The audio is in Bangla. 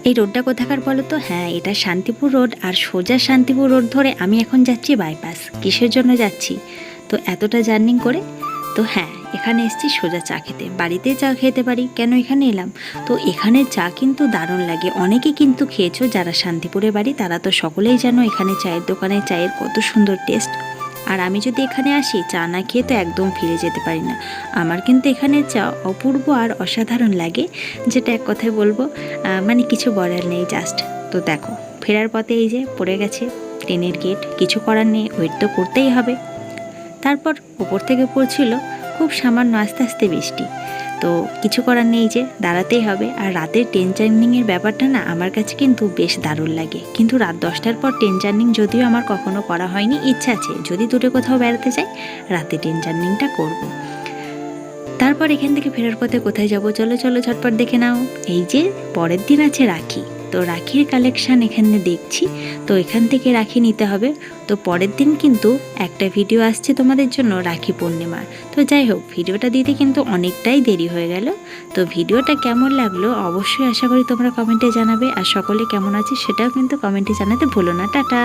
এই রোডটা কোথাকার বলো তো? হ্যাঁ, এটা শান্তিপুর রোড। আর সোজা শান্তিপুর রোড ধরে আমি এখন যাচ্ছি বাইপাস। কিসের জন্য যাচ্ছি? তো এতটা জার্নি করে তো হ্যাঁ, এখানে এসেছি সোজা চা খেতে। বাড়িতে চা খেতে পারি, কেন এখানে এলাম? তো এখানের চা কিন্তু দারুণ লাগে। অনেকে কিন্তু খেয়েছো, যারা শান্তিপুরে বাড়ি তারা তো সকলেই জানো এখানে চায়ের দোকানে চায়ের কত সুন্দর টেস্ট। আর আমি যদি এখানে আসি চা না খেয়ে তো একদম ফিরে যেতে পারি না। আমার কিন্তু এখানে চা অপূর্ব আর অসাধারণ লাগে, যেটা এক কথায় বলবো মানে কিছু বলার নেই জাস্ট। তো দেখো ফেরার পথে এই যে পড়ে গেছে ট্রেনের গেট, কিছু করার নেই, ওয়েট তো করতেই হবে। তারপর উপর থেকে পড়ছিল খুব সামান্য আস্তে আস্তে বৃষ্টি। তো কিছু করার নেই, যে দাঁড়াতেই হবে। আর রাতের ট্রেন জার্নিংয়ের ব্যাপারটা না আমার কাছে কিন্তু বেশ দারুণ লাগে। কিন্তু রাত 10টার পর ট্রেন জার্নিং যদিও আমার কখনো করা হয়নি, ইচ্ছা আছে যদি দূরে কোথাও বেড়াতে যাই রাতে ট্রেন জার্নিংটা করব। তারপর এখান থেকে ফেরার পথে কোথায় যাব, চলো চলো ঝটপট দেখে নাও। এই যে পরের দিন আছে রাখি, তো রাখির কালেকশান এখানে দেখছি। তো এখান থেকে রাখি নিতে হবে। তো পরের দিন কিন্তু একটা ভিডিও আসছে তোমাদের জন্য রাখি পূর্ণিমার। তো যাই হোক, ভিডিওটা দিতে কিন্তু অনেকটাই দেরি হয়ে গেল। তো ভিডিওটা কেমন লাগলো অবশ্যই আশা করি তোমরা কমেন্টে জানাবে। আর সকলে কেমন আছে সেটাও কিন্তু কমেন্টে জানাতে ভুলো না। টাটা।